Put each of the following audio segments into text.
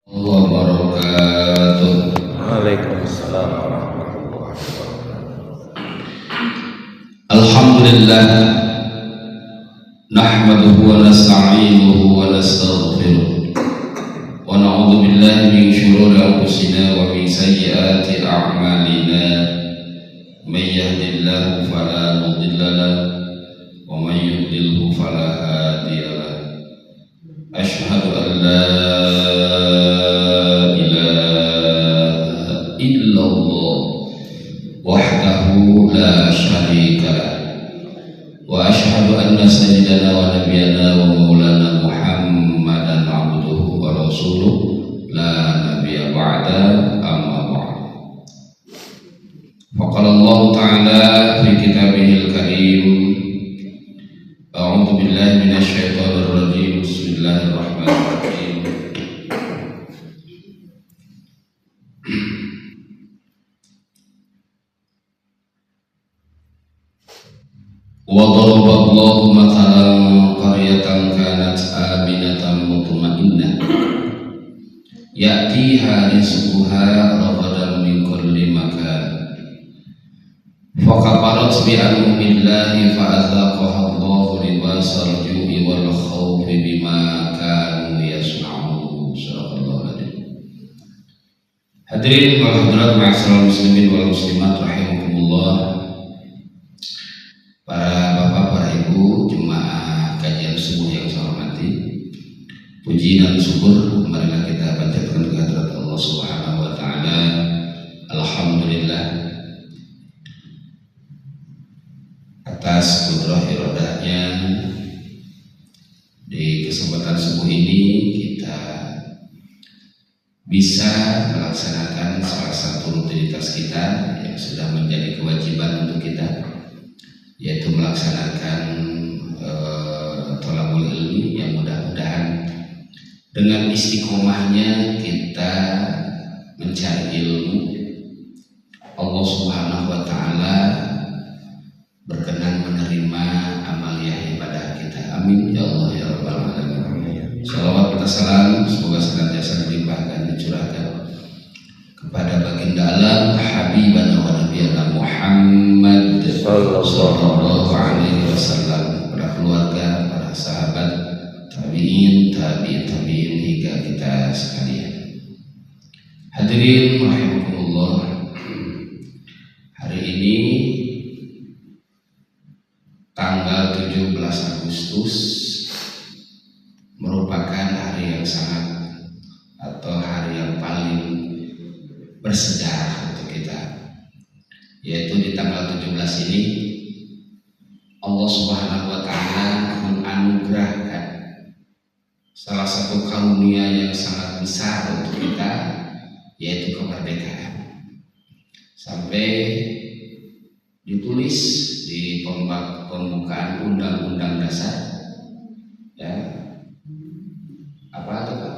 wabarakatuh. Waalaikumsalam warahmatullahi wabarakatuh. Alhamdulillah nahmaduhu wa nasta'inuhu wa nastaghfiruh wa na'udzu billahi min shururi anfusina wa min sayyiati a'malina may yahdihillahu fala mudilla lahu wa may yudlilhu fala hadiya lahu. Asyhadu an la ilaha illallah wahdahu la syarika lah wa asyhadu anna sayyidana wa nabiyyana wa maulana Muhammadan abduhu wa rasuluh la nabiyya ba'da amma ba'd. Faqala Allah ta'ala fi kitabihil karim a'udzu billahi minasy syaithanir rajim bismillahirrahmanirrahim. وضرب الله مثلا قرية كانت آمنة مطمئنة يأتيها رزقها رغدا من كل مكان فكفرت بأنعم الله فأذاقها الله لباس الجوع والخوف بما كانوا يصنعون. Sadaqallahu adzim. Hadirin wal hadirat ma'asyiral muslimin wal muslimat rahimakumullah. Para bapak, para ibu, jemaah kajian subuh yang saya hormati, puji dan syukur marilah kita panjatkan kehadirat Allah Subhanahu wa taala. Alhamdulillah atas kudrah iradahnya di kesempatan subuh ini kita bisa melaksanakan salah satu rutinitas kita yang sudah menjadi kewajiban untuk kita, yaitu melaksanakan thalabul ilmi, yang mudah-mudahan dengan istiqomahnya kita mencari ilmu, Allah Subhanahu wa taala berkenan menerima amaliyah ibadah kita. Amin ya Allah ya rabbal alamin. Shalawat dan salam semoga senantiasa dilimpahkan dicurahkan kepada baginda alam habibana wa nabiyana Muhammad sallallahu alaihi wasallam, para keluarga, para sahabat, tabi'in, tabi'in hingga kita sekalian. Hadirin rahimakumullah, hari ini tanggal 17 Agustus merupakan hari yang sangat atau hari yang paling bersejarah untuk kita, yaitu di tanggal 17 ini Allah Subhanahu wa taala menganugerahkan salah satu karunia yang sangat besar untuk kita, yaitu kemerdekaan. Sampai ditulis di pembukaan Undang-Undang Dasar, ya, apa itu Pak?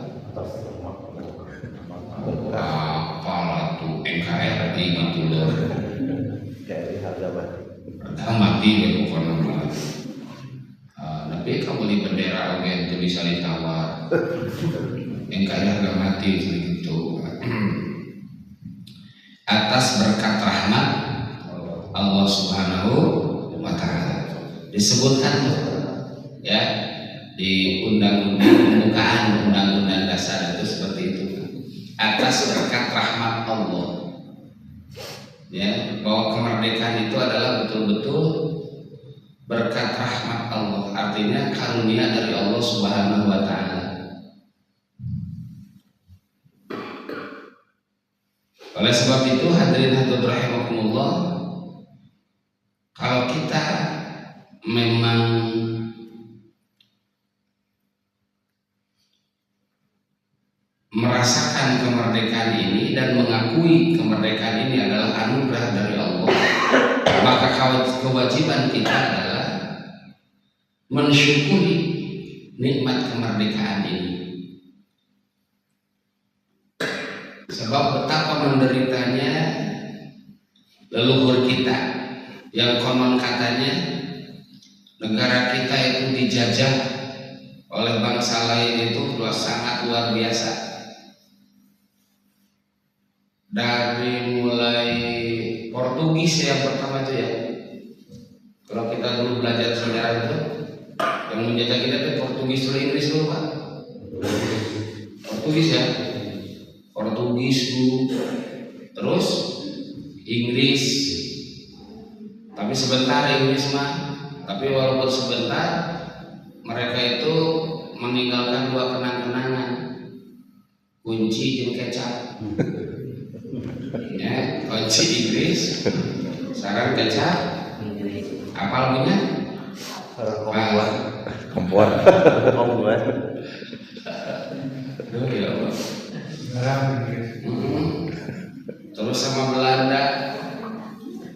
Apalah tuh NKRI gitu loh. Dari harga mati. Harga mati bukan nama. Tapi kamu beli bendera oke itu bisa ditawar. NKRI harga mati gitu. Atas berkat rahmat Allah Subhanahu wa taala disebutkan ya di pembukaan Undang-Undang Dasar itu seperti itu, atas berkat rahmat Allah, ya, bahwa kemerdekaan itu adalah betul-betul berkat rahmat Allah, artinya karunia dari Allah Subhanahu wa taala. Oleh sebab itu hadirin hadirat rahimakumullah, kalau kita memang merasakan kemerdekaan ini dan mengakui kemerdekaan ini adalah anugerah dari Allah, maka kewajiban kita adalah mensyukuri nikmat kemerdekaan ini. Sebab betapa menderitanya leluhur kita yang konon katanya negara kita itu dijajah oleh bangsa lain itu sangat luar biasa. dari mulai Portugis yang pertama itu ya. Kalau kita dulu belajar sejarah itu, yang menjajah kita itu Portugis dulu, Inggris dulu Pak. Portugis ya, Portugis dulu, terus Inggris. Tapi sebentar Inggris mah, tapi walaupun sebentar, mereka itu meninggalkan dua kenang-kenangan, kunci jeung kecap. Ya, kunci Inggris, sarang kecap, apa lagunya? Kompor. Kompor. Ya Allah. Terus sama Belanda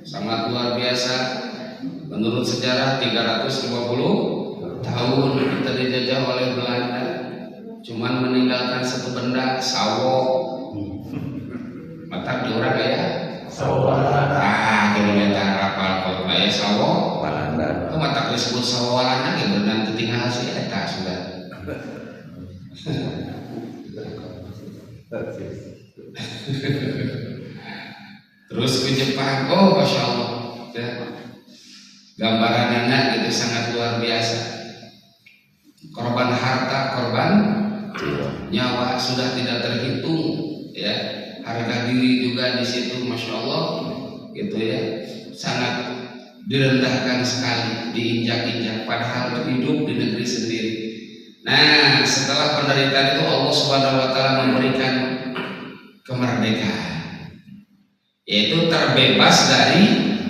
sangat luar biasa. Menurut sejarah 350 tahun kita dijajah oleh Belanda. Cuman meninggalkan satu benda, sawo. Mata diurang ya? Sawo. Kilometer rapal kalau ya sawo. Belanda. Itu mata disebut sawo Belanda ya berarti tinggal sih eta sudah. Terus ke Jepang, oh masya Allah, ya. Gambaran anak itu sangat luar biasa. Korban harta, korban nyawa sudah tidak terhitung, ya. Harga diri juga di situ, masya Allah, gitu ya. Sangat direndahkan sekali, diinjak-injak, padahal hidup di negeri sendiri. Nah, setelah penderitaan itu Allah Subhanahu wa taala memberikan kemerdekaan. Yaitu terbebas dari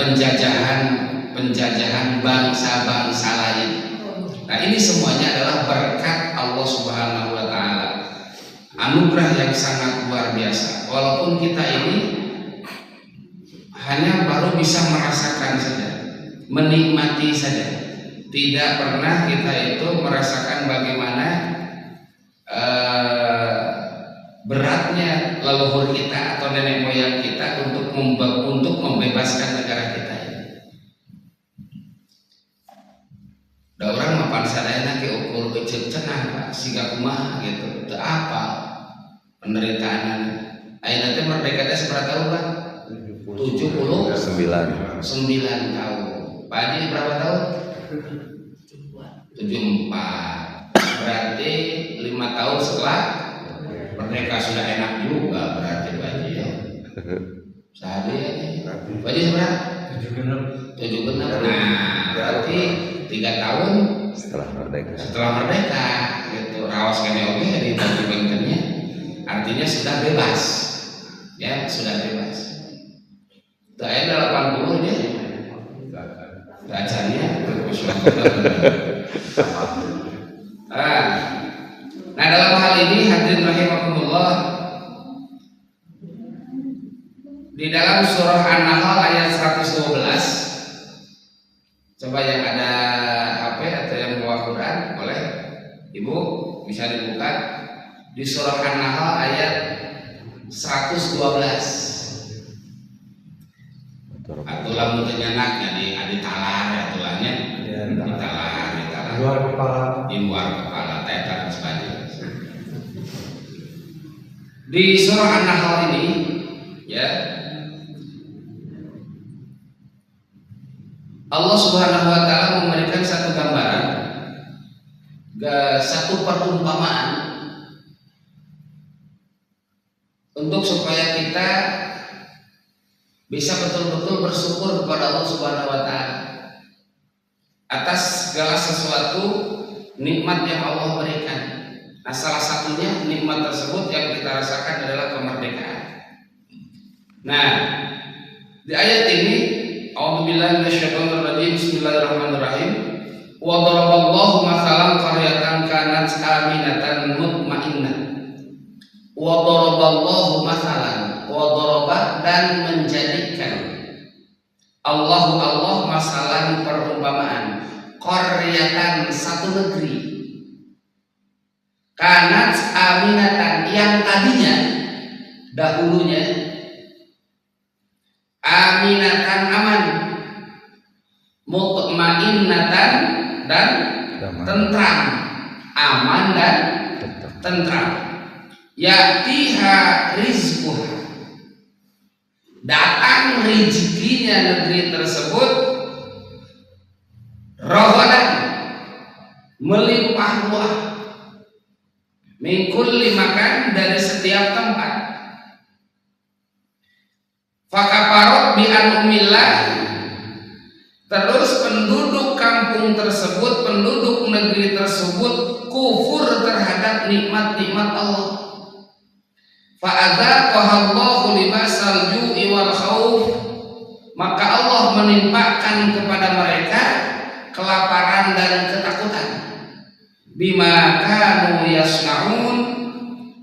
penjajahan bangsa-bangsa lain. Nah, ini semuanya adalah berkat Allah Subhanahu wa taala. Anugerah yang sangat luar biasa. Walaupun kita ini hanya baru bisa merasakan saja, menikmati saja. Tidak pernah kita itu merasakan bagaimana beratnya leluhur kita atau nenek moyang kita untuk membebaskan negara kita ini. Da orang mapan sadayana ke ukur kecil cenah Pak, siga kumaha gitu. Teu apa penderitaan. Ayeuna teh merdeka teh seberapa tahun Pak? 79 tahun. Pak Haji berapa tahun? 74. Berarti 5 tahun setelah merdeka sudah enak juga berarti Pak Haji ya. Sehari ya. Pak Haji seberapa? 76. Nah, berarti 3 tahun setelah merdeka gitu. Rawas kene oge di bagi-bagiannya. Artinya sudah bebas. Ya, sudah bebas. Saya 80 ya. Bacanya nah, dalam hal ini hadirin rahimakumullah, di dalam surah An-Nahl ayat 112, coba yang ada HP atau yang bawa Quran boleh Ibu bisa dibuka di surah An-Nahl ayat 112. Atau lamun tenyanaknya di talar ya tulangnya di talar di luar kepala tetar sebagainya. Di surah An-Nahl ini ya Allah Subhanahu wa taala memberikan satu gambaran, satu perumpamaan untuk supaya kita bisa betul-betul bersyukur kepada Allah Subhanahu wa taala atas segala sesuatu nikmat yang Allah berikan. Nah, salah satunya nikmat tersebut yang kita rasakan adalah kemerdekaan. Nah, di ayat ini a'udzubillahi minasyaitonir rajim, bismillahirrahmanirrahim. Wa daraballahu mathalan qaryatan kanat aminatan mutmainnah. Wa daraballahu mathalan, wa daraba dan menjadikan Allah masalan perumpamaan qaryatan satu negeri kanat aminatan yang tadinya dahulunya aminatan aman mutmainnatan dan tentram, aman dan tentram. yatiha rizquha, datang rezekinya negeri tersebut, rawadan, melimpah ruah, min kulli makan, dari setiap tempat. Fakafarot bi anumillah, terus penduduk kampung tersebut, penduduk negeri tersebut kufur terhadap nikmat-nikmat Allah. Fa'adzaqahallahu libasal ju'i wal khauf, maka Allah menimpakan kepada mereka kelaparan dan ketakutan. Bima kanu yasnaun,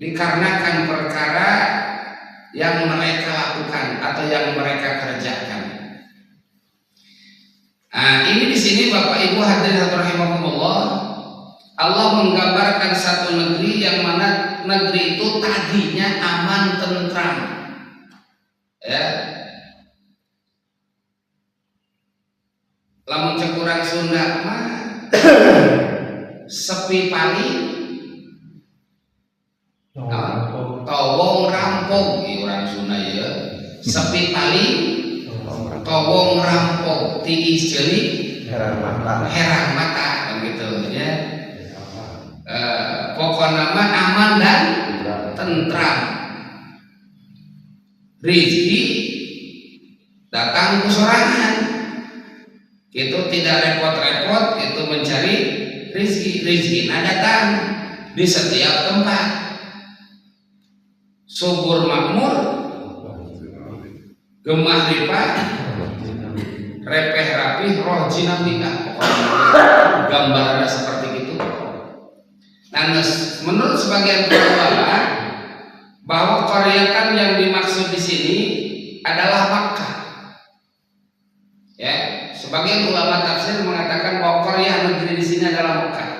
dikarenakan perkara yang mereka lakukan atau yang mereka kerjakan. Nah, ini di sini Bapak Ibu hadirin rahimakumullah, Allah menggambarkan satu negeri yang mana negeri itu tadinya aman tentram, ya. Lamun cek urang Sunda mah sepi paling, towong rampog, orang Sunda ya. Sepi paling, towong rampog, tiis celik, herang mata, begitu ya. Pokoknya nama aman dan tentram. Rizki datang kesorangan, itu tidak repot-repot, itu mencari rizki. Rizki datang di setiap tempat, subur makmur, gemah ripah, repeh rapih, roh jinamika. Pokoknya gambarannya seperti itu. Nah, menurut sebagian ulama bahwa qaryatan yang dimaksud di sini adalah Makkah. Ya, sebagian ulama tafsir mengatakan bahwa qaryah negeri di sini adalah Makkah.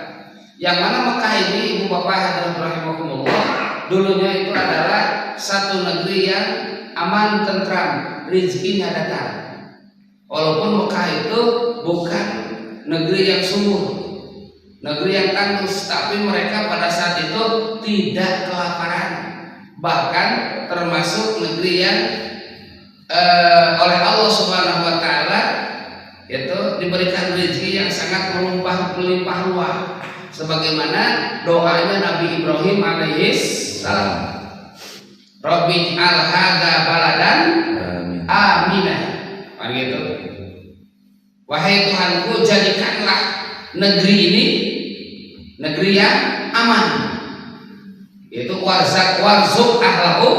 Yang mana Makkah ini, Ibu Bapak hadirin rahimakumullah, dulunya itu adalah satu negeri yang aman tentram, rezekinya datang. Walaupun Makkah itu bukan negeri yang subur, negeri yang tandus, tapi mereka pada saat itu tidak kelaparan. Bahkan termasuk negeri yang oleh Allah Subhanahu wa taala itu diberikan rezeki yang sangat melimpah ruah, sebagaimana doanya Nabi Ibrahim alaihi salam, Rabbi al hadza baladan aminah, begitu. Wahai Tuhanku, jadikanlah negeri ini negeri yang aman. Itu warzuk ahlahu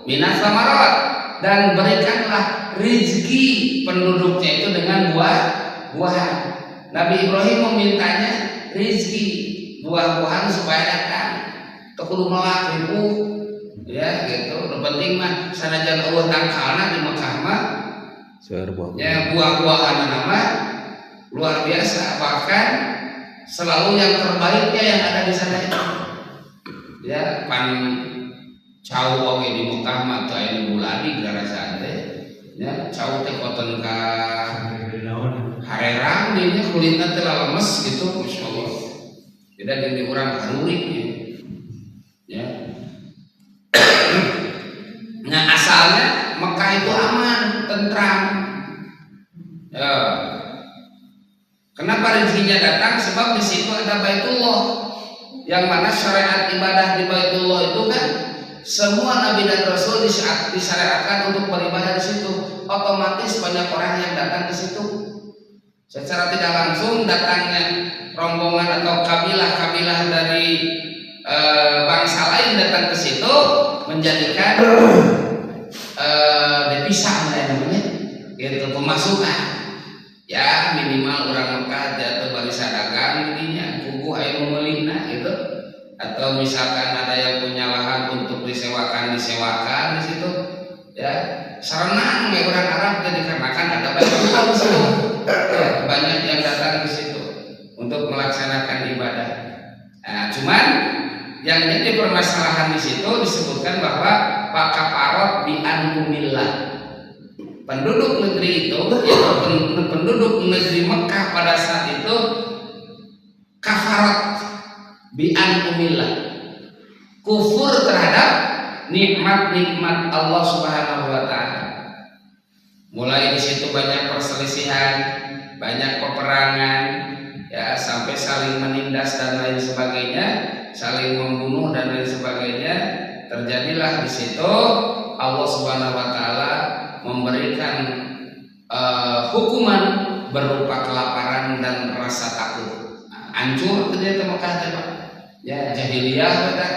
minas samarat, dan berikanlah rezeki penduduknya itu dengan buah-buahan. Nabi Ibrahim memintanya rezeki buah-buahan supaya datang. Kudu melak ribu, ya gitu. Yang penting mah sanajan Allah tangkalna di Mekah mah, ya buah-buahan nama luar biasa, bahkan selalu yang terbaiknya yang ada di sana itu. Ya, pan cau oge di Mekah mah teu aya di buladi garasaan teh. Ya, cau teh koten ka harerang dinya kulitna teh lemes gitu, masyaallah. Beda jeung di urang harurik ya. Nah, asalnya Mekah itu aman, tentram. Ya. Kenapa rezekinya datang? Sebab di situ ada Baitullah, yang mana syariat ibadah di Baitullah itu kan semua nabi dan rasul disyariatkan untuk beribadah di situ. Otomatis banyak orang yang datang ke situ. Secara tidak langsung datangnya rombongan atau kabilah-kabilah dari bangsa lain datang ke situ menjadikan devisa namanya, yaitu pemasukan. Ya minimal orang Mekah atau barisan dagang ininya kubu aya memelihna gitu, atau misalkan ada yang punya lahan untuk disewakan di situ ya, serenang kayak orang Arab jadi dikarenakan ada banyak di situ ya, banyak yang datang ke situ untuk melaksanakan ibadah. Nah, cuman yang jadi permasalahan di situ disebutkan bahwa Pak Kaparot bi anhumillah, penduduk negeri itu, yaitu penduduk negeri Mekah pada saat itu kafarat bi anhumillah, kufur terhadap nikmat-nikmat Allah Subhanahu wa taala. Mulai di situ banyak perselisihan, banyak peperangan, ya sampai saling menindas dan lain sebagainya, saling membunuh dan lain sebagainya. Terjadilah di situ Allah Subhanahu wa taala memberikan hukuman berupa kelaparan dan rasa takut. Hancur ternyata Mekah Pak. Ya jahiliyah kita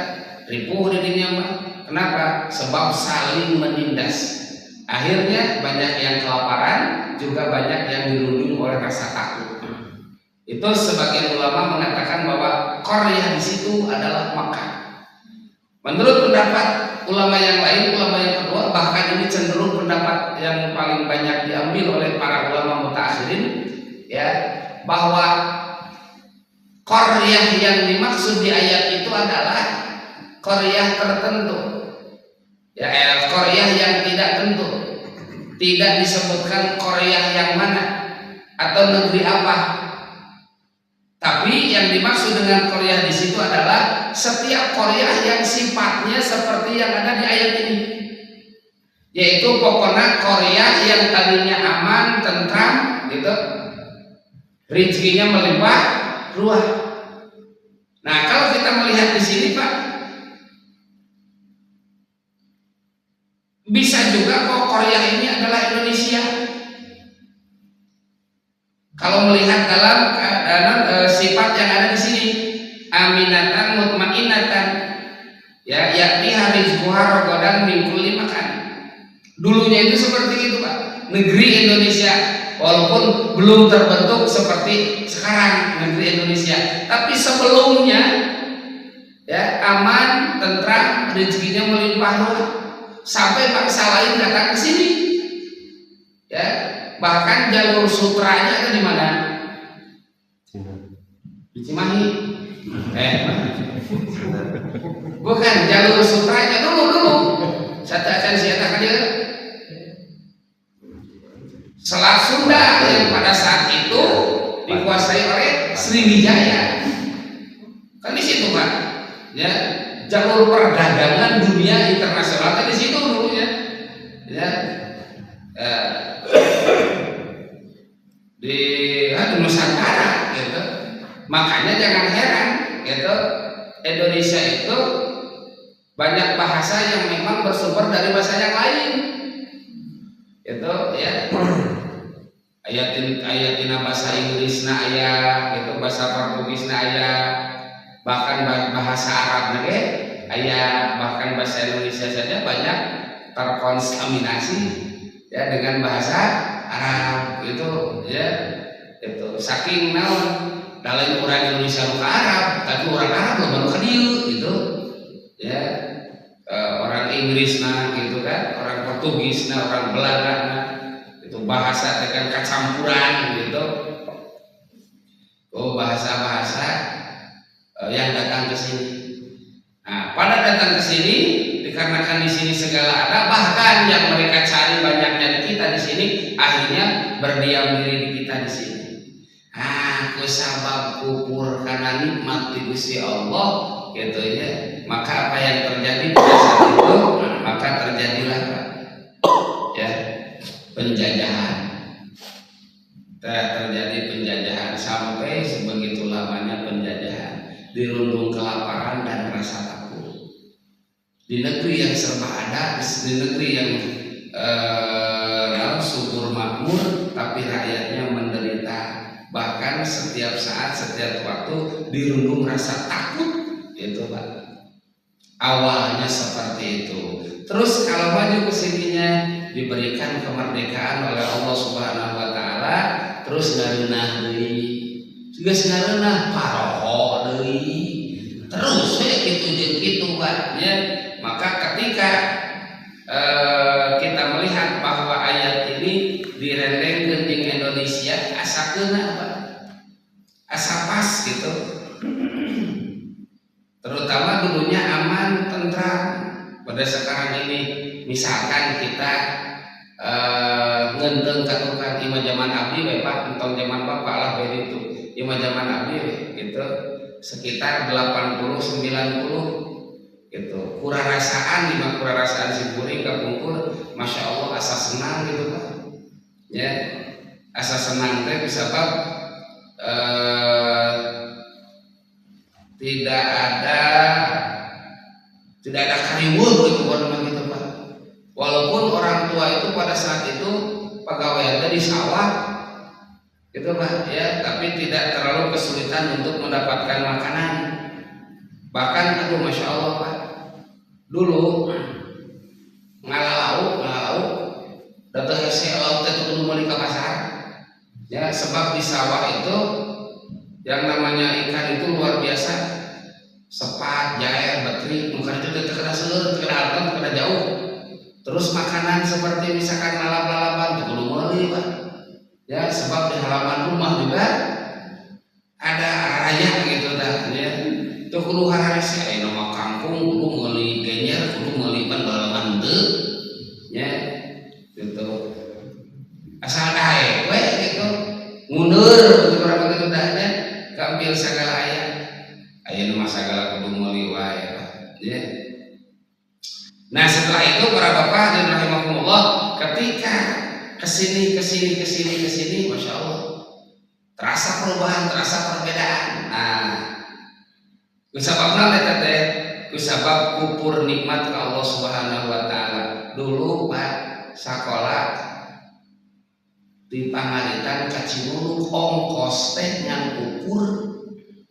ripuh di dunia mah. Kenapa? Sebab saling menindas. Akhirnya banyak yang kelaparan, juga banyak yang dirundung oleh rasa takut. Itu sebagian ulama mengatakan bahwa Qaryah di situ adalah Makkah. Menurut pendapat ulama yang lain, ulama yang kedua, bahkan ini cenderung pendapat yang paling banyak diambil oleh para ulama mutaakhirin, ya, bahwa Qaryah yang dimaksud di ayat itu adalah Qaryah tertentu, ya, Qaryah yang tidak tentu, tidak disebutkan Qaryah yang mana atau negeri apa. Tapi yang dimaksud dengan Qaryah di situ adalah setiap Qaryah yang sifatnya seperti yang ada di ayat ini, yaitu pokoknya Qaryah yang tadinya aman, tentram, gitu, rezekinya melimpah ruah. Nah, kalau kita melihat di sini Pak, bisa juga kok Qaryah ini adalah Indonesia. Kalau melihat dalam sifat yang ada di sini, aminatan mutmainnatan, ya, yakni rizquha ragadan min kulli makan. Dulunya itu seperti itu Pak, negeri Indonesia, walaupun belum terbentuk seperti sekarang negeri Indonesia, tapi sebelumnya, ya, aman, tentram, rezekinya melimpah ruah, sampai bangsa lain datang ke sini, ya. Bahkan jalur sutranya ada di mana? Di Cimahi. Bukan, jalur sutranya dulu. Saya siapa dia? Selat Sunda yang pada saat itu dikuasai oleh Sriwijaya. Kan di situ Pak. Ya, jalur perdagangan dunia internasional kan di situ dulunya. Ya. Di Nusantara gitu. Makanya jangan heran gitu, Indonesia itu banyak bahasa yang memang bersumber dari bahasa yang lain gitu, ya. Ayatina bahasa Inggrisna aya gitu, bahasa Portugisna aya, bahkan bahasa Arabna ge aya, bahkan bahasa Indonesia saja banyak terkontaminasi, ya, dengan bahasa Arab gitu, ya. Itu saking naon dalam orang Indonesia ke Arab, tapi orang Arab baru ke dieu gitu, ya. Orang Inggris nah gitu kan, orang Portugis nah, orang Belanda nah, itu bahasa dengan kecampuran gitu. Oh, bahasa-bahasa yang datang ke sini. Nah, pada datang ke sini dikarenakan di sini segala ada, bahkan yang mereka cari banyaknya di kita di sini, akhirnya berdiam diri di kita di sini. Kusabab kufur karena nikmat di Gusti Allah gitu, ya. Maka apa yang terjadi pada saat itu, maka terjadilah, ya, penjajahan. Terjadi penjajahan sampai sebegitu lamanya penjajahan, dirundung kelaparan dan rasa takut. Di negeri yang serba ada, di negeri yang subur makmur, tapi rakyatnya menderita. Bahkan setiap saat, setiap waktu dirundung rasa takut, itu Pak. Awalnya seperti itu. Terus kalau maju ke sininya diberikan kemerdekaan oleh Allah Subhanahu wa taala, terus ngareunah deui. Juga ngareunah paroho deui. Terus we kitu jeung kitu Pak, ya. Maka ketika kita melihat bahwa ayat ini direndengkeun di Indonesia, asa keuna Pak, asa pas gitu. Terutama dulunya aman, tentram. Pada sekarang ini misalkan kita ngenteng katukan imah zaman abdi we Pak, entong zaman Bapak lah beda itu. Imah zaman abdi we gitu sekitar 80-90 gitu. Kurarasaan di kurarasaan simkuring kapungkur, masya Allah asa senang gitu Pak. Ya, asa senang teh disebab tidak ada kariweuh gitu gitu Pak. Walaupun orang tua itu pada saat itu pegawai di sawah gitu Pak ya, tapi tidak terlalu kesulitan untuk mendapatkan makanan. Bahkan aduh masya Allah Pak, dulu ngalalau datang hese laut itu kudu meuli ka pasar ya, sebab di sawah itu yang namanya ikan itu luar biasa, sepat, jair, betrik, bukan itu terkena seueur, terkena halkan, terkena jauh. Terus makanan seperti misalkan lalap-lalapan itu kudu meuli Pak ya, sebab di halaman rumah juga ada raya gitu dah ya. Itu kudu hararese aya nama kangkung kudu meuli genyer, kudu meuli bandalaman teu ya gitu. Asal dae we gitu. Mundur gitu urang begitu dahnya, kambil sagala aya. Aya nu sagala kudu meuli wae ya. Nah, setelah itu para bapak dan rahimakumullah, ketika kesini, masya Allah, terasa perubahan, terasa perbedaan. Nah, kusababna eta teh, kusabab kupur nikmat ke Allah Subhanahu wa taala. Dulu Pak sakola di pangaritan ka Cimulung ongkos teh ngan ukur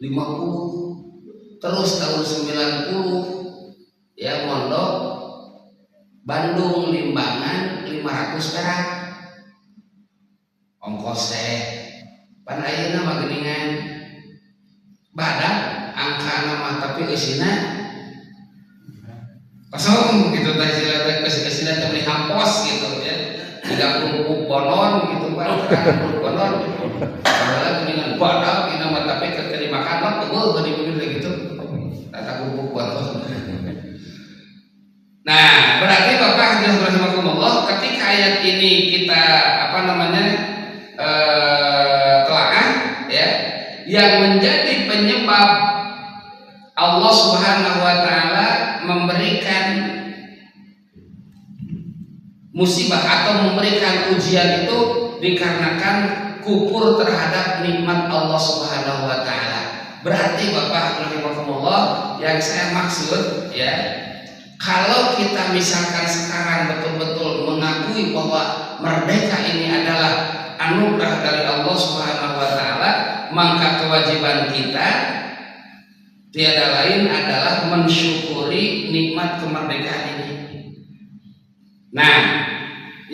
50. Terus tahun 90 ya mondok Bandung Limbangan 500 perak ongkos teh. Pan ayeuna mah geuningan badak angka nama tapi isina kosong gitu teh isina teh beli hampos gitu ya. 30 bonon gitu Pak, 30 bonon. Padahal geuningan badak ini nama tapi keterima makan mah teu gitu. Tata bubuk bonon. Nah, berarti Bapak Hadirin rahimakumullah, ketika ayat ini kita telaah ya, yang menjadi penyebab Allah Subhanahu wa taala memberikan musibah atau memberikan ujian itu dikarenakan kufur terhadap nikmat Allah Subhanahu wa taala. Berarti Bapak rahimakumullah, yang saya maksud ya, kalau kita misalkan sekarang betul-betul mengakui bahwa merdeka ini adalah anugerah dari Allah Subhanahu wa taala, maka kewajiban kita tiada lain adalah mensyukuri nikmat kemerdekaan ini. Nah,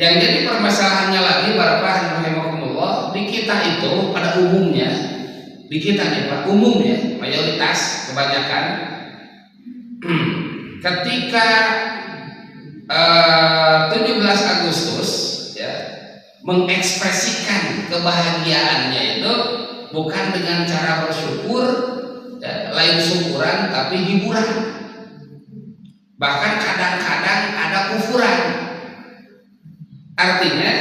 yang jadi permasalahannya lagi Bapak rahimakumullah, di kita itu pada umumnya, di kita nih Pak, umumnya mayoritas kebanyakan ketika 17 Agustus ya, mengekspresikan kebahagiaannya itu bukan dengan cara bersyukur ya, lain syukuran tapi hiburan, bahkan kadang-kadang ada kufuran. Artinya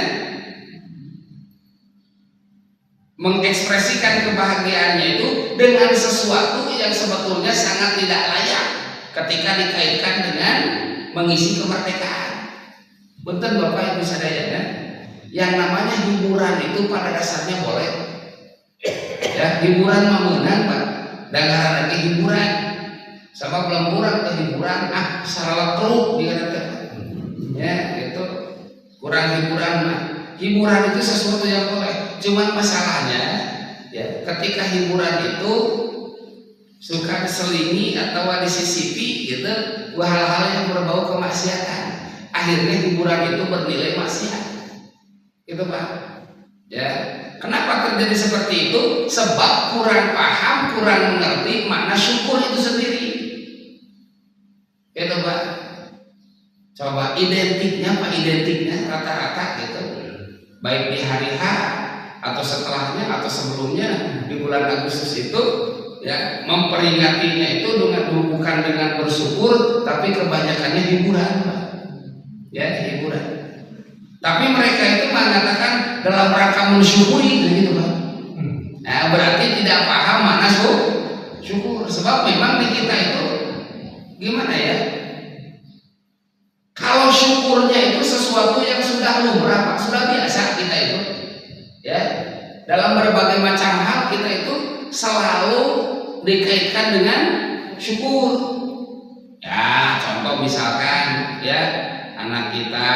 mengekspresikan kebahagiaannya itu dengan sesuatu yang sebetulnya sangat tidak layak ketika dikaitkan dengan mengisi kemerdekaan. Punten Bapak Ibu sadayana, yang namanya hiburan itu pada dasarnya boleh. Ya, hiburan mah meunang Pak. Dangaran lagi hiburan. Sama belum kurang ke hiburan, salah truk dikatakan. Ya, itu kurang hiburan mah. Hiburan itu sesuatu yang boleh. Cuman masalahnya ya, ketika hiburan itu suka diselingi atau disisipi gitu hal-hal yang berbau kemaksiatan, akhirnya hiburan itu bernilai maksiat gitu Pak ya. Kenapa terjadi seperti itu? Sebab kurang paham, kurang mengerti makna syukur itu sendiri gitu Pak. Coba identiknya Pak, identiknya rata-rata gitu, baik di hari H atau setelahnya atau sebelumnya di bulan Agustus itu ya, memperingatinya itu bukan dengan bersyukur, tapi kebanyakannya hiburan, ya hiburan. Tapi mereka itu mengatakan dalam rangka mensyukuri, gitu Pak. Nah, berarti tidak paham mana syukur. Sebab memang di kita itu gimana ya, berbagai macam hal kita itu selalu dikaitkan dengan syukur. Ya, contoh misalkan ya anak kita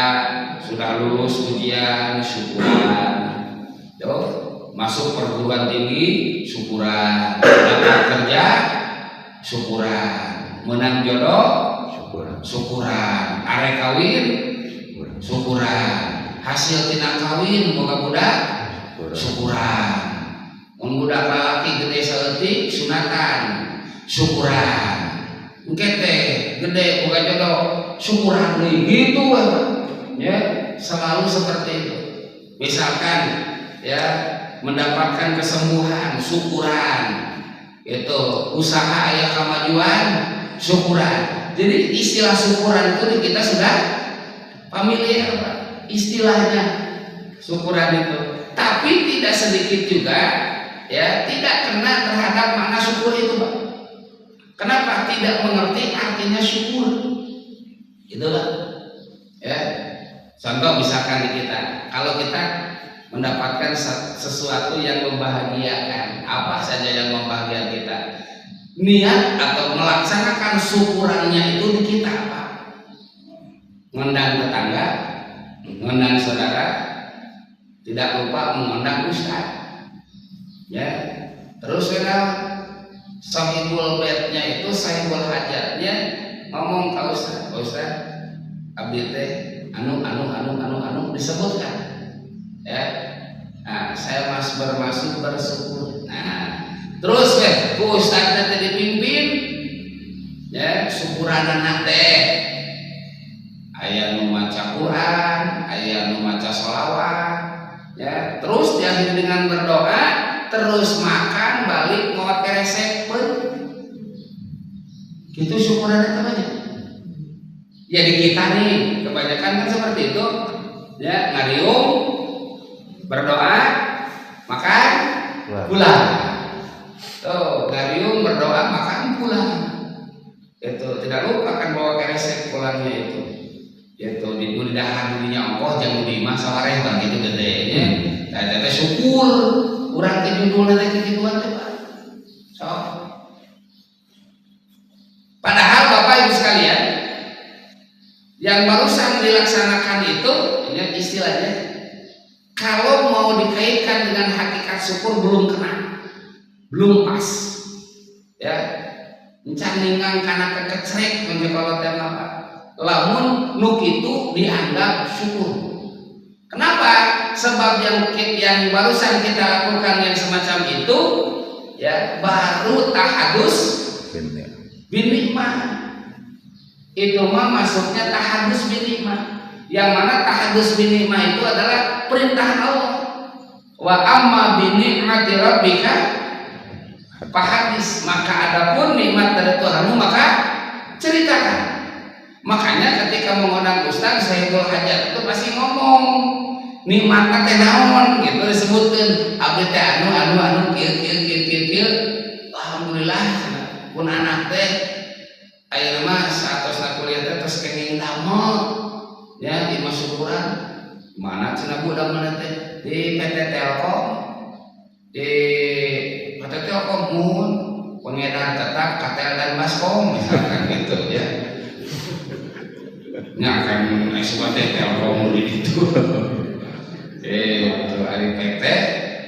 sudah lulus ujian, syukuran. Yo, masuk perguruan tinggi, syukuran. Dapat kerja, syukuran. Menang jodoh, syukuran. Arek kawin, syukuran. Hasil tina kawin boga budak, syukuran. Mun budak lalaki gede saeutik sunatan, syukuran. Engke teh gede boga jodoh, syukuran deui gitu ya, selalu seperti itu. Misalkan ya mendapatkan kesembuhan, syukuran. Itu usaha aya kemajuan, syukuran. Jadi istilah syukuran itu di kita sudah familiar, Pak. Istilahnya syukuran itu. Tapi tidak sedikit juga ya tidak kena terhadap makna syukur itu, Pak. Kenapa? Tidak mengerti artinya syukur. Itulah. Ya. Contoh misalkan di kita, kalau kita mendapatkan sesuatu yang membahagiakan, apa saja yang membahagiakan kita, niat atau melaksanakan syukurannya itu di kita apa? Mengundang tetangga, mengundang saudara, tidak lupa mengundang ustaz. Ya, terus sahibul bednya itu sahibul hajatnya ngomong ke ustaz, abdi teh anu disebutkan. Ya, nah, saya bermaksud bersyukur. Nah, terus ku ustaz teh dipimpin, ya syukuran anak teh. Aya nu maca Quran, aya nu maca sholawat, ya terus diakhiri dengan berdoa, terus makan balik ngawat ke resep pun. Gitu syukuran itu banyak. Ya di kita nih kebanyakan kan seperti itu, ya ngariung, berdoa, makan, pulang. Tuh ngariung, berdoa, makan, pulang. Itu tidak lupa kan bawa ke resep pulangnya itu. Itu di mudahan dirinya ongkoh jangan di masa wareh bang gitu gedenya. Tete syukur kurang ke judulnya teh kegituan teh Pak. So. Padahal Bapak Ibu sekalian, yang barusan dilaksanakan itu ya istilahnya kalau mau dikaitkan dengan hakikat syukur belum kena, belum pas. Ya. Mencaningang karena kekecrek menjekolot yang apa? Lamun nuk itu dianggap syukur. Kenapa? Sebab yang barusan kita lakukan yang semacam itu ya baru tahadus bin nikmah. Itu mah masuknya tahadus bin nikmah. Yang mana tahadus bin nikmah itu adalah perintah Allah. Wa amma bi ni'mati rabbika fahadis, maka adapun nikmat dari Tuhanmu maka ceritakan. Makanya ketika mengundang ustaz sahibul hajat itu pasti ngomong nikmatna teh naon gitu disebutkeun abdi teh anu kieu alhamdulillah pun anak teh ayeuna mah saatosna kuliah teh tos kenging damel ya di syukuran mana cenah budak mana teh di PT Telkom di PT Telkom mun pengedar tetap KTL dan Baskom misalkan gitu ya. Nya akan SWT Telkom di itu. Itu hari PT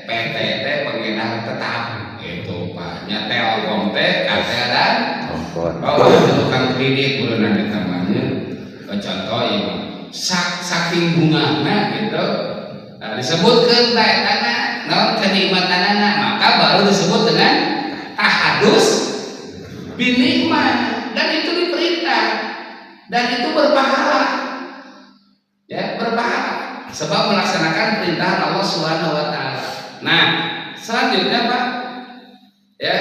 pengedar tetap itu Pak. Nya Telkom teh KTL dan itu tukang kredit bulan nanti tambahnya. Contoh ini saking bungana gitu. Nah, disebutkan tanya naon kenikmatanana maka baru disebut dengan tahadus bin nikmah dan itu diperintah. Dan itu berpahala, ya berpahala, sebab melaksanakan perintah Allah Subhanahu Wa Taala. Nah, selanjutnya Pak, ya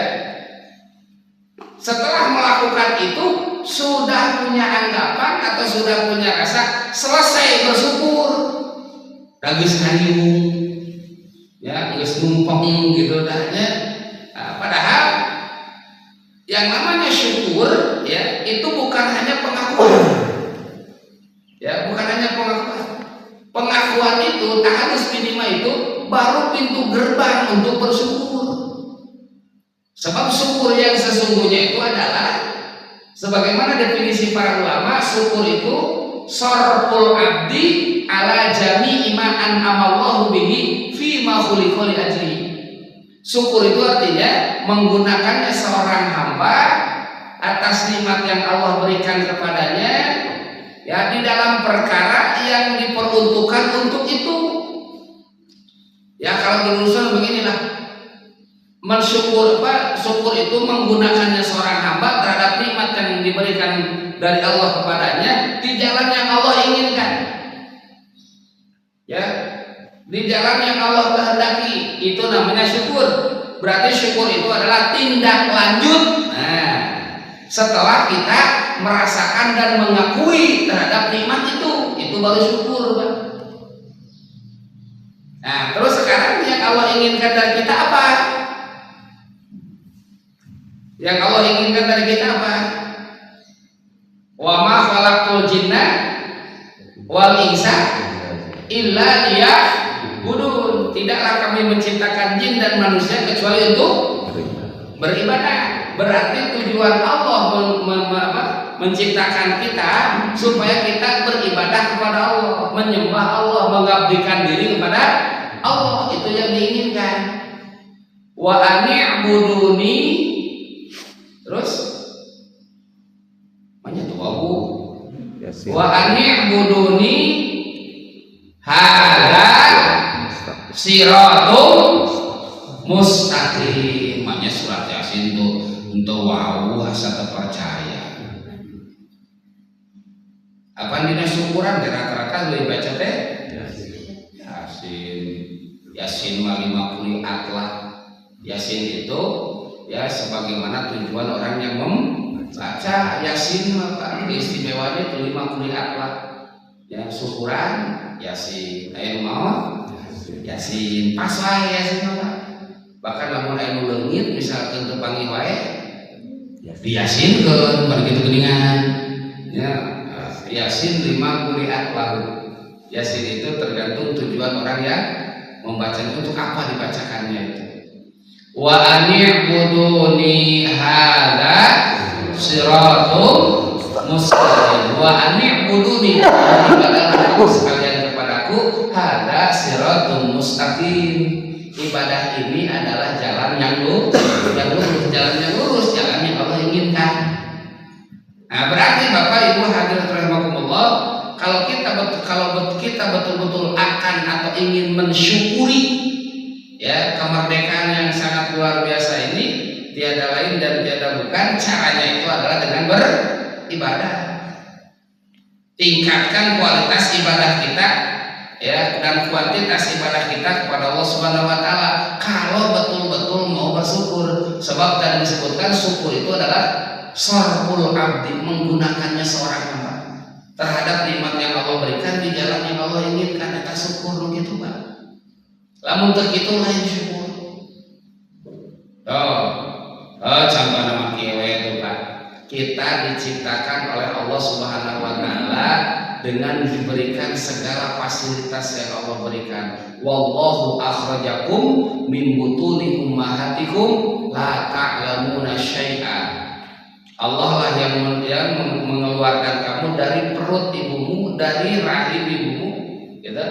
setelah melakukan itu sudah punya anggapan atau sudah punya rasa selesai bersyukur, geus ngayung, ya geus numpang gitu dahnya. Nah, padahal yang namanya syukur ya itu bukan hanya pengakuan. Ya, bukan hanya pengakuan. Pengakuan itu tahadus bin nikmah itu baru pintu gerbang untuk bersyukur. Sebab syukur yang sesungguhnya itu adalah sebagaimana definisi para ulama, syukur itu sarful abdi ala jami'i ma an'amallahu bihi fi ma khuliqa li ajli. Syukur itu artinya menggunakannya seorang hamba atas nikmat yang Allah berikan kepadanya, ya, di dalam perkara yang diperuntukkan untuk itu. Ya, kalau dirumuskan beginilah, syukur itu menggunakannya seorang hamba terhadap nikmat yang diberikan dari Allah kepadanya di jalan yang Allah inginkan, ya, di jalan yang Allah kehendaki. Itu namanya syukur. Berarti syukur itu adalah tindak lanjut, nah, setelah kita merasakan dan mengakui terhadap nikmat itu baru syukur, Pak. Nah, terus sekarang yang Allah inginkan dari kita apa? Yang Allah inginkan dari kita apa? Wa ma khalaqtul jinna wal insa illa liya'budun. Tidaklah kami menciptakan jin dan manusia kecuali untuk beribadah. Berarti tujuan Allah menciptakan kita supaya kita beribadah kepada Allah, menyembah Allah, mengabdikan diri kepada Allah. Itu yang diinginkan. Wa ani'buduni. Terus banyak tuh Abu. Wa ani'buduni hadza siratum mustaqim. Makanya surat Yasin tuh untuk wau asa terpercaya. Apa dina syukuran rata-rata lebih baca teh Yasin mah 50 atlah. Yasin itu ya sebagaimana tujuan orang yang membaca Yasin, maka istimewanya itu 50 atlah. Ya, syukuran Yasin, ayo mau Yasin pas wae Yasin mah. Bahkan lamun aya nu leungit misalkan teu panggih wae diyasinkeun bari kitu geuningan. Ya, Yasin 50 atlah. Yasin itu tergantung tujuan orang yang membaca itu untuk apa dibacakannya itu. Wa ani'buduni hadza siratum mustaqim. Wa ani'buduni, ibadahlah sekalian kepadaku, hadza siratum mustaqim. Ibadah ini adalah jalan yang lurus, jalan yang Allah inginkan. Nah, berarti Bapak Ibu hadirin rahimakumullah, kalau kita betul-betul akan atau ingin mensyukuri ya kemerdekaan yang sangat luar biasa ini, tiada lain dan tiada bukan, caranya itu adalah dengan beribadah. Tingkatkan kualitas ibadah kita ya dan kuantitas ibadah kita kepada Allah Subhanahu wa taala kalau betul-betul mau bersyukur. Sebab tadi disebutkan syukur itu adalah sarful abdi, menggunakannya seorang hamba terhadap nikmat yang Allah berikan di jalan yang Allah inginkan. Eta syukur begitu, Pak. Lamun teu kitu lain syukur. Contoh nama kieu itu, Pak. Kita diciptakan oleh Allah Subhanahu wa taala dengan diberikan segala fasilitas yang Allah berikan. Wallahu akhrajakum min butuni ummahatikum la ta'lamuna syai'a. Allah lah yang mengeluarkan kamu dari perut ibumu, dari rahim ibumu, gitu,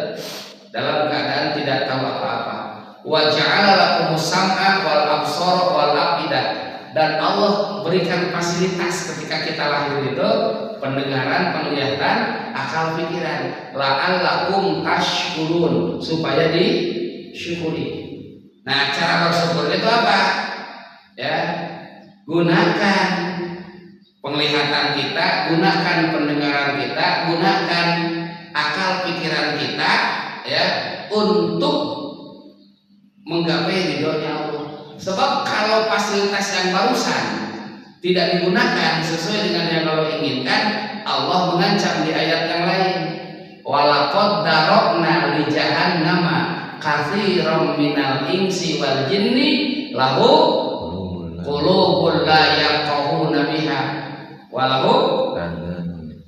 dalam keadaan tidak tahu apa-apa. Wa ja'ala lakumus sam'a wal absara wal afidah. Dan Allah berikan fasilitas ketika kita lahir itu, pendengaran, penglihatan, akal pikiran. La'allakum tashkurun, supaya disyukuri. Nah, cara bersyukur itu apa? Ya, gunakan penglihatan kita, gunakan pendengaran kita, gunakan akal pikiran kita ya untuk menggapai ridhonya Allah. Sebab kalau fasilitas yang barusan tidak digunakan sesuai dengan yang Allah inginkan, Allah mengancam di ayat yang lain. Walaqad darabna li jahannama katsiran minal insi wal jinni lahu qulubun la yafqahuna biha walahu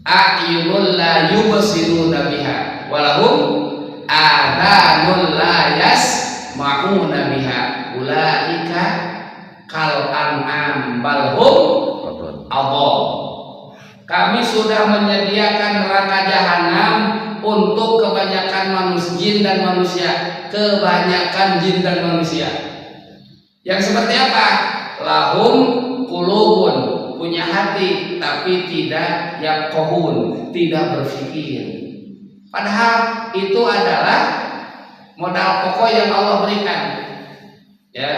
a'yunun la yubsiruna biha walahu adhanun la yasma'una biha ulaika kal an'am bal hum adall. Kami sudah menyediakan neraka jahanam untuk kebanyakan jin dan manusia, kebanyakan jin dan manusia. Yang seperti apa? Lahum qulubun, punya hati tapi tidak yaqahun, tidak berpikir. Padahal itu adalah modal pokok yang Allah berikan. Ya,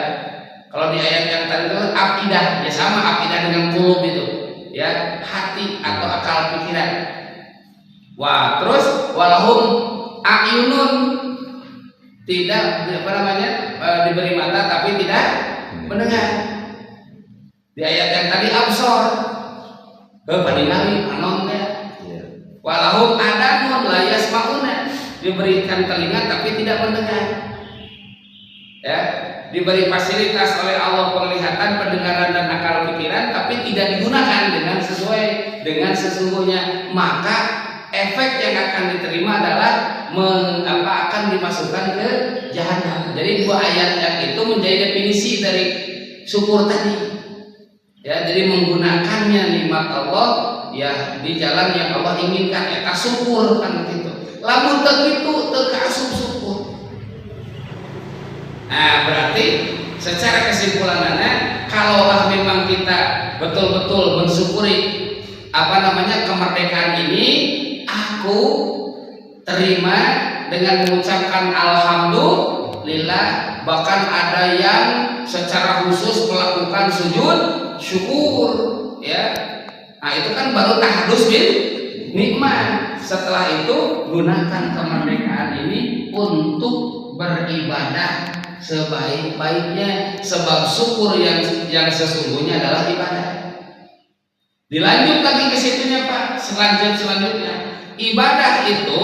kalau di ayat yang tadi itu akidah, ya sama akidah dengan qulub itu, ya hati atau akal pikiran. Wah, terus walahum ayunun, tidak diberi mata tapi tidak mendengar. Di ayat yang tadi absor, kepadingali anon ya. Walahum adanun la yasmauna, diberikan telinga tapi tidak mendengar. Ya, diberi fasilitas oleh Allah penglihatan, pendengaran dan akal pikiran tapi tidak digunakan dengan sesuai dengan sesungguhnya, maka efek yang akan diterima adalah akan dimasukkan ke jahanam. Jadi dua ayat yang itu menjadi definisi dari syukur tadi. Ya, jadi menggunakannya nikmat Allah ya di jalan yang Allah inginkan, eta syukur kan gitu. Lamun teu kitu teu kaasup syukur. Nah, berarti secara kesimpulannya kalaulah memang kita betul-betul mensyukuri kemerdekaan ini, aku terima dengan mengucapkan alhamdulillah, bahkan ada yang secara khusus melakukan sujud syukur ya. Nah, itu kan baru tahdus bil nikmat. Setelah itu gunakan kemerdekaan ini untuk beribadah sebaik-baiknya, sebab syukur yang sesungguhnya adalah ibadah. Dilanjut lagi ke situnya Pak, selanjutnya ibadah itu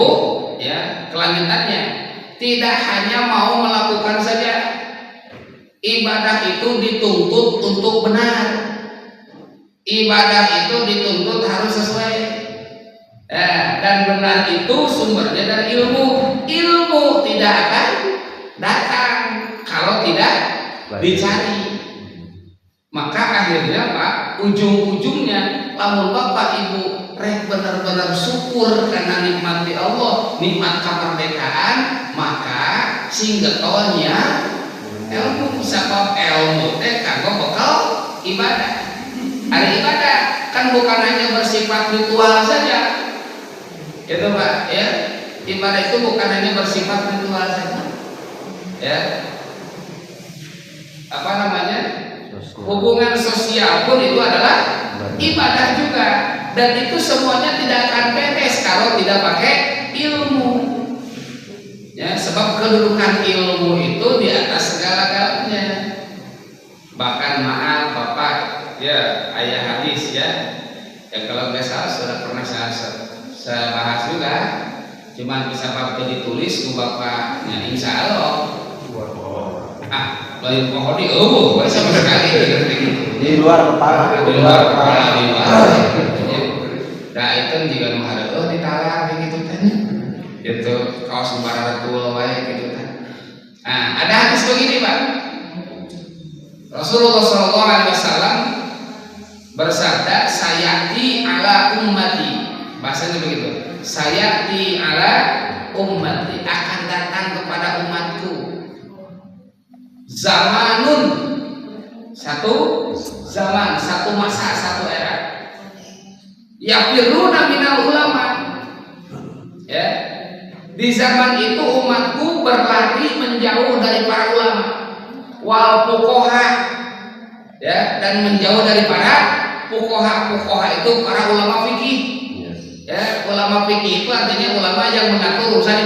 ya kelanjutannya tidak hanya mau melakukan saja. Ibadah itu dituntut untuk benar. Ibadah itu dituntut harus sesuai. Dan benar itu sumbernya dari ilmu. Ilmu tidak akan datang kalau tidak dicari. Maka akhirnya Pak, ujung-ujungnya lamun Bapak Ibu rek benar-benar syukur karena nikmati Allah, nikmat kemerdekaan, maka singgetolnya ilmu, sebab ilmu teh kanggo bekal ibadah. Ada ibadah kan bukan hanya bersifat ritual saja, itu Pak ya. Ibadah itu bukan hanya bersifat ritual saja, ya. Hubungan sosial pun itu adalah ibadah juga, dan itu semuanya tidak akan beres kalau tidak pakai ilmu. Ya, sebab kedudukan ilmu itu di atas segala-galanya. Bahkan maaf Bapak, ya ayah hadis ya kalau nggak salah sudah pernah saya bahas juga, cuman bisa Bapak ditulis ke Bapaknya insya Allah. Lain pohon di sama sekali di luar kepala, di luar kepala, di luar. Nah itu juga menghadap ditalar gitu kan, gitu kaos Sumaratul wae gitu kan. Nah ada hadis begini Pak, Rasulullah SAW bersabda, sayati ala ummati, bahasanya begitu, sayati ala ummati, akan datang kepada umatku zamanun, satu zaman, satu masa, satu era, yafiruna minal ulama, ya. Di zaman itu umatku berlari menjauh dari para ulama, wal fuqaha, ya, dan menjauh dari para fuqaha. Fuqaha itu para ulama fikih, ya. Ulama fikih itu artinya ulama yang mengatur urusan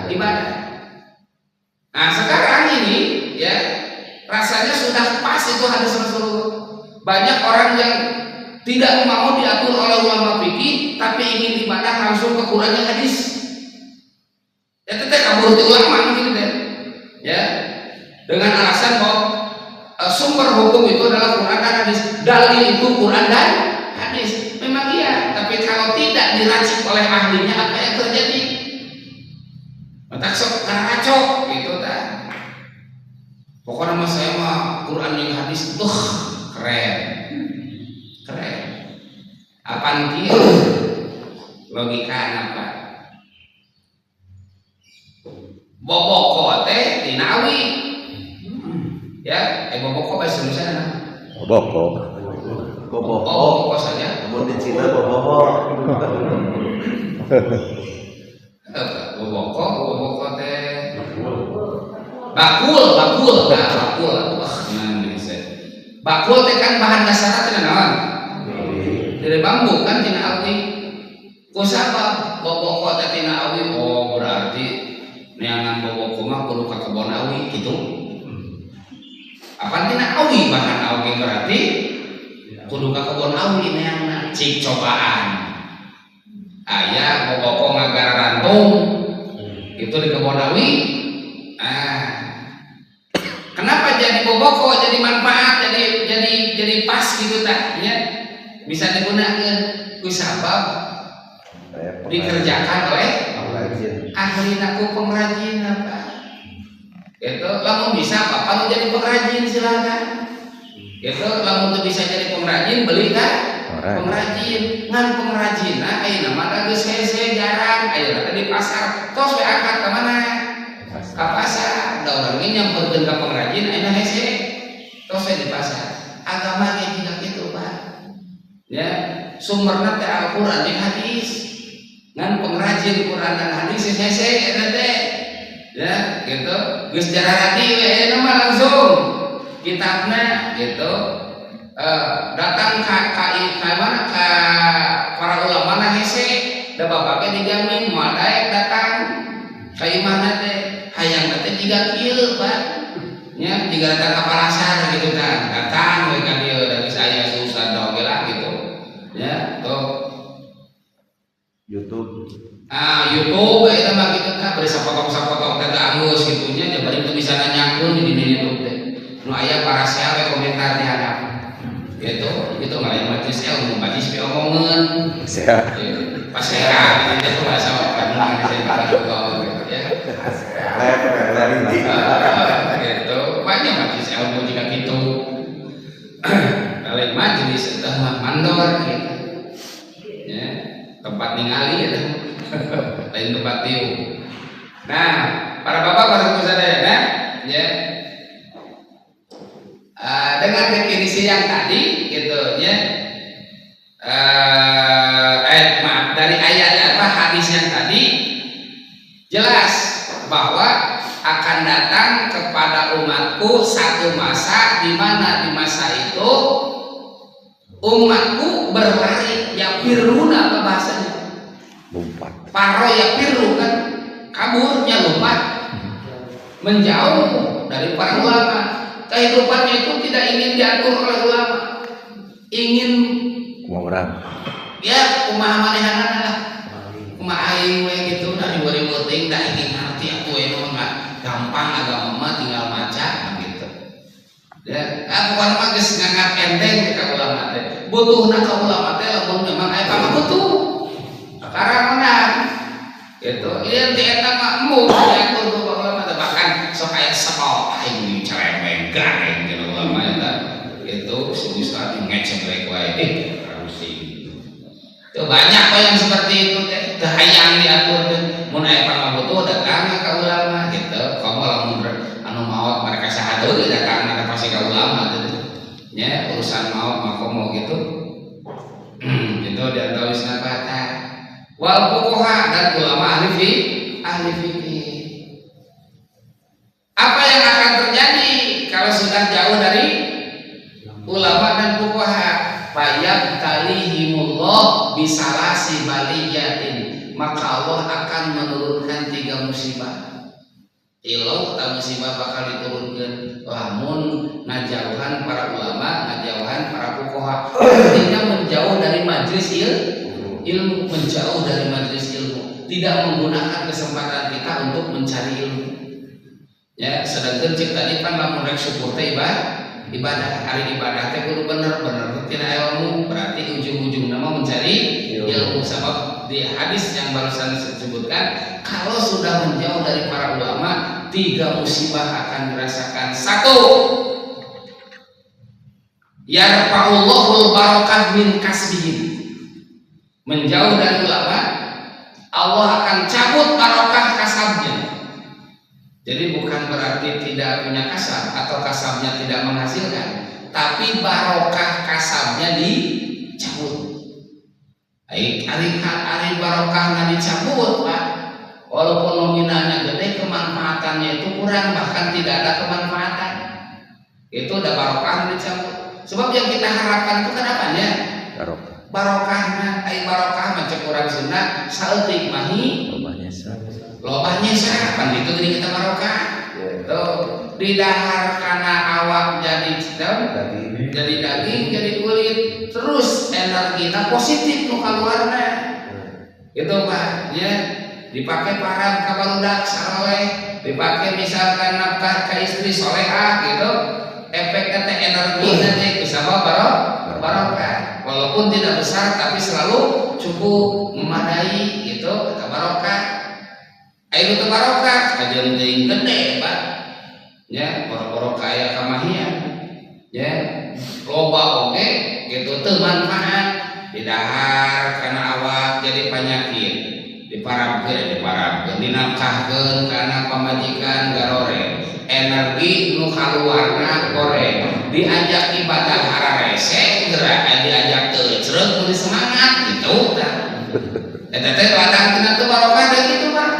ibadah. Nah sekarang ini ya rasanya sudah pas itu hadis Rasulullah. Banyak orang yang tidak mau diatur oleh ulama fikih tapi ingin ibadah langsung ke Qurannya hadis. Ya teteh kabur ti ulama gitu deh. Ya. Dengan alasan bahwa sumber hukum itu adalah Quran dan hadis. Dalil itu Quran dan hadis. Memang iya, tapi kalau tidak diracik oleh ahlinya apa yang terjadi? Matak sok ngaracok gitu dah. Pokoknya mas saya mah Quran yang hadis tuh keren. Apaan kieu? Logika apa? Boboko teh tina awi. Ya, boboko bahasa Indonesia nah. Boboko saja. Namun di Cina boboho. Boboko teh bakul. Bakul teh kan bahan dasarna teh naon? Dari bambu kan tina awi. Ku sabab boboko teh tina awi, oh berarti neangan boboko mah kudu ka kebon awi gitu. Apa tina awi bahan awi berarti kudu ka kebon awi neangna cik cobaan. Aya boboko ngagara rantung itu di kebon awi. Kenapa jadi boboko, jadi manfaat, jadi pas gitu tak ya? Bisa digunakan kusabab dikerjakan oleh ahli naku pengrajin apa? Itu lamun bisa apa lu jadi pengrajin silakan. Itu lamun tuh bisa jadi pengrajin beli kan? Pengrajin ngan pengrajin nah ayeuna mah da geus hese jarang ayeuna teh di pasar tos we angkat ka mana? Ka pasar. Da urang ge nyamperkeun ka pengrajin ayeuna hese tos we di pasar. Agama ge jiga kitu Pak. Ya, sumberna teh Al-Qur'an jeung hadis. Ngan pengrajin Quran dan hadis hese eta teh. Ya, gitu. Geus jararati we ayeuna mah langsung kitabna gitu. Datang ka mana ka para ulama na hese da bapake dijamin moal daek datang ka imahna teh hayang teh jiga kieu Pak nya jiga datang ka pasar gitu tah datang we ka dieu da geus aya susah da oge lah gitu ya tuh YouTube eta mah gitu tah bari sapotong teh anggus gitu nya bari teu bisa nanyakeun di YouTube teh nu aya para sia komentar di hadap gitu ngalain majlis ilmu majlis pe omongan sehat pas sehat itu bahasa apa gitu ya gitu banyak majlis ilmu juga gitu lain majlis entah mah mandor gitu ya tempat ningali ya lain tempat tiu. Nah para bapak para sadaya nah ya dengan definisi yang tadi gitu ya maaf dari ayat apa hadis yang tadi jelas bahwa akan datang kepada umatku satu masa di mana di masa itu umatku berlari ya firuna apa bahasanya lompat paro ya firu kan kaburnya lompat menjauh dari para ulama. Kehidupannya itu tidak ingin diatur oleh ulama, ingin orang ya kumaha manehanana lah kumaha aing we gitu dari bari penting da ingin ngarti atuh we mah gampang agama mah tinggal maca gitu ya bukan mah geus nganggap enteng ka ulama teh butuhna ka ulama teh lamun memang aya pangabutuh sekarang menang gitu ieu teh eta mah embung diatur ku ulama teh bahkan sok aya sekolah aing cereweng gareng jeung ulama eta itu si ustaz ngecebrek wae rusing. Tuh banyak kok yang seperti itu teh hayang diatur teh mun aya pangabutuh datang ka ulama gitu. Kamu lamun anu maot mereka sahadeui datang ka pasti ka ulama gitu. Nya urusan maot mah komo gitu. Itu diantawisna kata wal fuqaha dan ulama ahli fikih. Apa yang akan terjadi kalau sudah jauh dari ulama dan fuqaha? Fayab talihimullah bisalasi baliyatin, maka Allah akan menurunkan 3 musibah. Ilau ta musibah bakal diturunkan lamun ngajauhan para ulama, ngajauhan para fuqaha. Artinya menjauh dari majelis ilmu, menjauh dari majelis ilmu, tidak menggunakan kesempatan kita untuk mencari ilmu. Ya, sedangkan cek tadi kan lamun rek syukur teh ibadah hari ibadah teh kudu bener tina ilmu berarti ujung-ujung nama mencari ilmu sebab di hadis yang barusan disebutkan kalau sudah menjauh dari para ulama 3 musibah akan dirasakan. 1, yarfa'ullahul barakah min kasbihim. Menjauh dari ulama, Allah akan cabut barokah kasabnya. Jadi bukan berarti tidak punya kasab atau kasabnya tidak menghasilkan, tapi barokah kasabnya dicabut. Ari barokahnya dicabut, Pak. Walaupun nominalnya gede, kemanfaatannya itu kurang, bahkan tidak ada kemanfaatan. Itu udah barokah dicabut. Sebab yang kita harapkan itu kan apanya? Barokahnya, barokah macam orang Sunda, saeutik mahi lobanya sah, kan itu jadi kita barokah. Tuh, di dahar kana awak jadi daging, jadi kulit, terus energina positif nu kaluarna. Gitu Pak, ya. Dipakai parang ka barudak saleh, dipakai misalkan nafkah ka istri solehah gitu. Efeknya teh energina teh bisa barokah. Walaupun tidak besar tapi selalu cukup memadai gitu, kata barokah. Ayo teh barokah, kajian teuing gede, Pak. Ya, boro-boro kaya kamahian. Ya, loba oge gitu teu manfaat. Didahar kana awak jadi penyakit. Diparabkeun, dinafkahkeun kana pamajikan garore. Energi nu kaluarna goreng. Diajak ibadah hararese gerak diajak teucreug teu semangat gitu tah. Eta teh ladang tina teu barokah da kitu, Pak.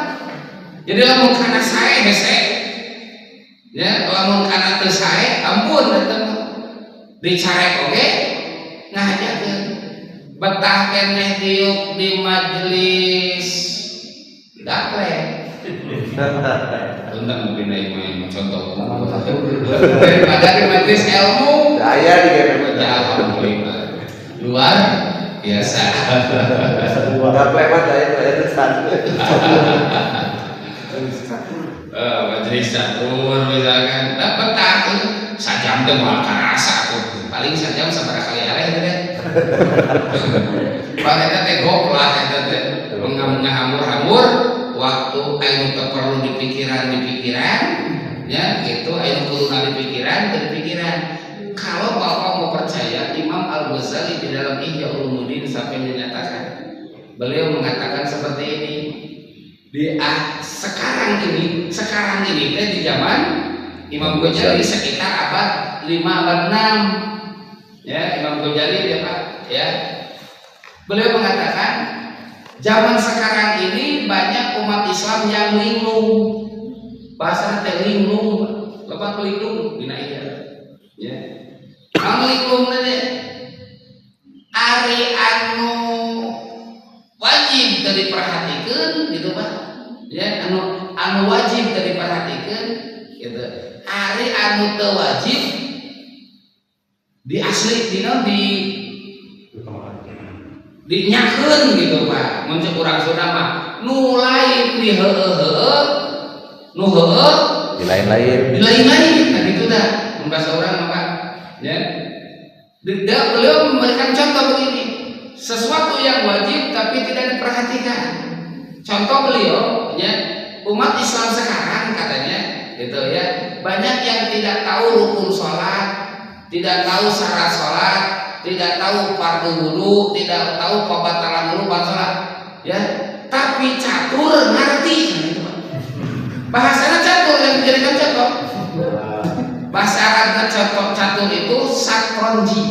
Jadi lamun kana sae hese. Ya, lamun kana teu sae ampun eta mah. Dicarek oge ngajakeun. Betah keneh tiup di majelis dakle. Tentang mungkin ini contoh daripada di majelis ilmu saya di GPP alhamdulillah luar biasa. Udah lewat saya terusan. Majelis catur misalkan dapat takut sajam teh moal karasa tuh paling sajam sabaraha kali areh teh. Pak eta teh goblok eta teh mengamur-hamur waktu anu teu perlu dipikiran ya gitu anu kudu dipikiran. Kalau Bapak mau percaya, Imam Al-Ghazali di dalam Ihya Ulumuddin sampai menyatakan, beliau mengatakan seperti ini. Sekarang ini teh di zaman Imam Ghazali sekitar abad 5 abad 6. Ya, Imam Ghazali ya Pak, ya. Beliau mengatakan zaman sekarang ini banyak umat Islam yang linglung. Bahasa teh linglung, lepas pelindung dina ieu. Ya. Anu linglung teh ari anu wajib teu diperhatikeun gitu Pak. Ya, anu wajib teu diperhatikeun gitu. Ari anu teu wajib diasli dinyakeun gitu Pak. Mun cek urang Sunda mah nu lain di heueuh nu heueuh Di lain-lain. Nah gitu dah. Mun bahasa urang mah Pak. Ya. Beliau memberikan contoh begini. Sesuatu yang wajib tapi tidak diperhatikan. Contoh beliau ya, umat Islam sekarang katanya gitu ya, banyak yang tidak tahu rukun sholat, tidak tahu syarat sholat, tidak tahu fardu wudu, tidak tahu pembatalan wudu sholat, ya. Tapi catur ngerti, gitu, Pak. Bahasanya catur yang dijadikan contoh. Bahasa Arabnya catur itu satronji,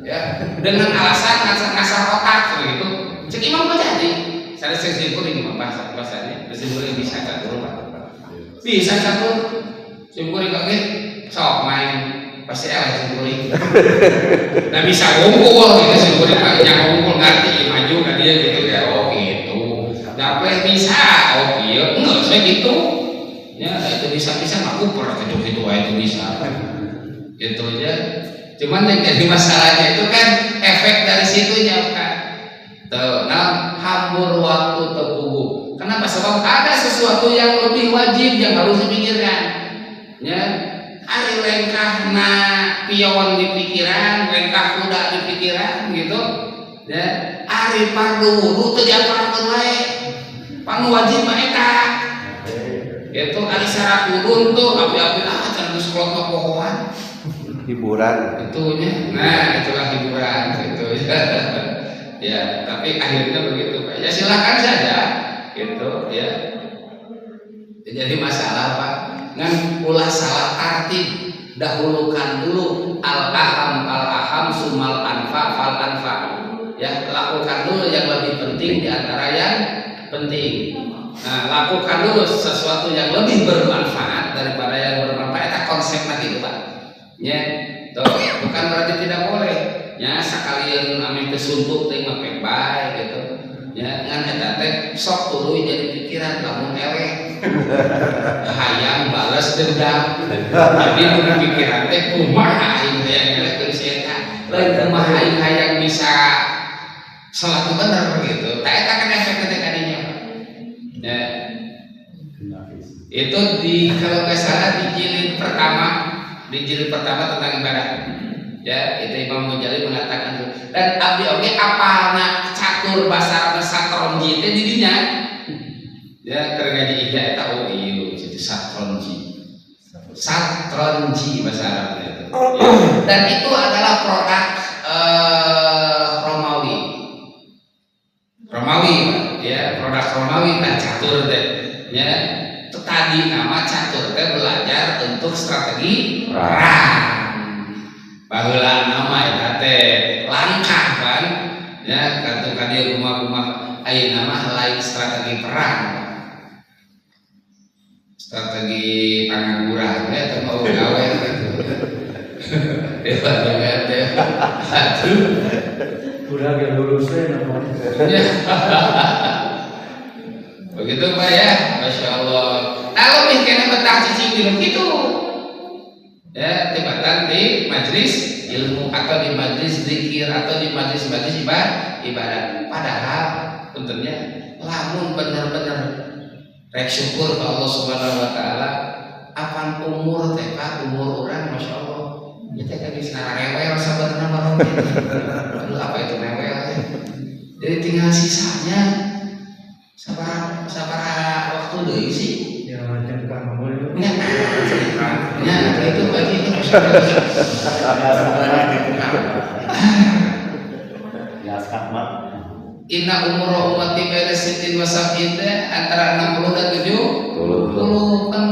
ya. Dengan alasan ngasah otak gitu. Cek Imam Ghazali, saya simpulin bahasanya, simpulin bisa catur, Pak. Bisa catur, simpulin oke, sok main. Pasti simpulin. Nah bisa ngumpul gitu simpulin yang ngumpul ngerti maju kan dia gitu ya oh gitu. Dapat bisa oh iya enggak saya gitu. Ya itu bisa aku pernah gitu itu bisa. Gitu aja. Cuman yang jadi masalahnya itu kan efek dari situnya kan. Tuh, nah hambur waktu terpugu. Kenapa? Sebab ada sesuatu yang lebih wajib yang harus dipikirkan. Ya. Ari lengkahna pion di pikiran, lengkah kuda di pikiran gitu. Ya, ari fardu wudu teu diapalkeun wae. Panu wajib mah eta. Itu ari syarat urun tuh api-api can geus kolot mah pohoan. Hiburan. Itunya. Nah, itulah hiburan gitu ya. Ya, tapi akhirnya begitu Pak. Ya silakan saja gitu ya. Jadi masalah Pak, ngan ulah salah tertib. Dahulukan dulu al-aham sumal anfa fal anfa. Ya, lakukan dulu yang lebih penting di antara yang penting. Nah, lakukan dulu sesuatu yang lebih bermanfaat daripada yang bermanfaat. Itu konsepnya gitu Pak. Ya, tuh, bukan berarti tidak boleh. Ya, sekalian ame kesuntuk teh mah bae gitu. Ya, ngan eta teh sok tuluy jadi pikiran lamun eleh. Hayang balas dendam. Jadi mun pikiran teh kumaha aing hayang eleh geus eta. Lain kumaha aing hayang bisa salat bener gitu. Tah eta kan efek teh kadinya. Ya. Itu kalau nggak salah di jilid pertama tentang ibadah. Ya, itu Imam Ghazali mengatakan itu. Dan abdi oge apalna catur basa satronji teh di dinya. Ya, keur ngaji ihya eta oh ieu jadi satronji. Satronji bahasa Arabnya itu. Ya. Dan itu adalah produk Romawi. Romawi, ya, produk Romawi nah catur teh. Ya. Tadi nama catur teh belajar untuk strategi perang. Baheula nama eta teh langkah kan. Ya, kata dia rumah-rumah ayeuna mah lain strategi perang. Strategi pangangguran ya teu mau gawe gitu. Hebat banget ya. Aduh. Kurang yang lurusnya namanya. Begitu Pak ya, Masya Allah. Nah lebih kena betah cicing film gitu. Ya, tibatan di majlis ilmu atau di majlis zikir atau di majlis-majlis ibadah. Padahal tentunya lamun bener-bener rek syukur ke Allah Subhanahu wa taala. Apan umur teh Pak, umur orang Masya Allah. Ya teh geus rewel sabarna mah. Aduh apa itu rewel teh? Jadi tinggal sisanya. Sabar waktu deui sih. Ya macam kamu. Ya, itu bagi itu Ya skakmat. Inna umur ummati baina sittin wa sab'in antara 60 dan 70 kan.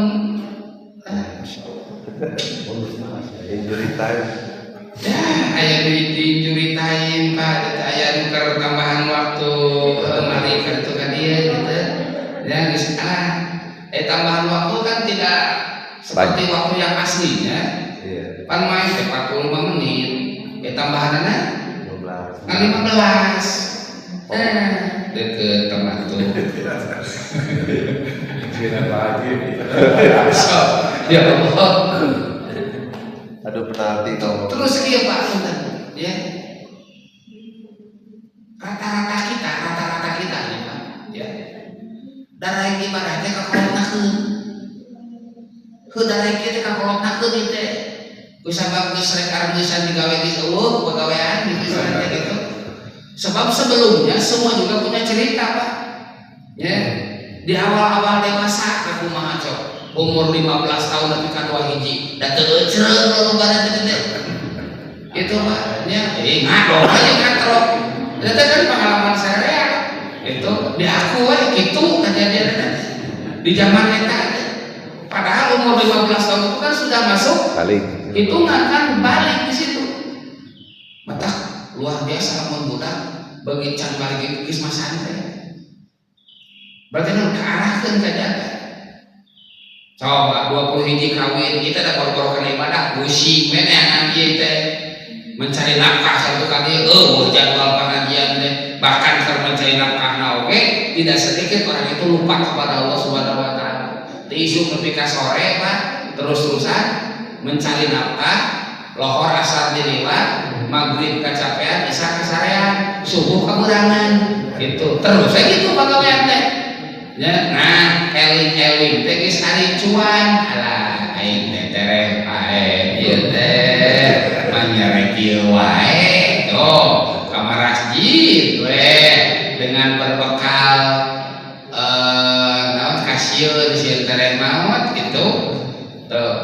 Injury time. Ya, aya di time Pak, aya nuker tambahan waktu mari kartu ka dieu gitu. Ya geus tambahan waktu kan tidak seperti waktu yang aslinya. Iya. Pan main 45 menit. Tambahanana 15. kan 15. Deket teman tuh. Kira lagi. Ya Allah. Aduh penalti nomor. Terus kieu Pak punten, ya. Rata-rata kita nih Pak, ya. Darah ibadah teh kakolotnakeun. Heuh darah kieu teh kakolotnakeun teh. Kusabab geus rek areusan digawe di eueuh pagawean gitu teh gitu. Sebab sebelumnya semua juga punya cerita Pak. Ya. Di awal-awal dewasa aku kumaha cok. Umur 15 tahun tapi ka 2 hiji. Da teu ceureuh lolobana teh teh. Itu Pak, ya. Ngadon aja katrok. Eta kan pengalaman saya. Itu diaku we kitu kejadianna di zaman eta. Padahal umur 15 tahun itu kan sudah masuk Balik. hitungan kan balik di situ. Matak luar biasa lamun budak bagi can balik itu geus mah santai. Berarti kan kearahkeun ka jaga. Coba 20 hiji kawin kita ada boro-boro kana ibadah pusing we neangan ieu teh. Mencari nafkah satu kali jadwal pengajian teh bahkan keur mencari nafkahna oge tidak sedikit orang itu lupa kepada Allah Subhanahu wa taala. Isu nepi ka sore Pak terus-terusan mencari nafkah, lohor asar diliwat, maghrib kacapean, isya kasarean, subuh kaburangan. Gitu. Terus gitu pagawean teh. Ya, nah, eling-eling teh geus ari cuan. Alah aing teh tereh pae ieu teh manyarek ieu wae. Tuh, ka masjid we dengan berbekal naon kasih sieun sieun teh maot gitu. Tuh.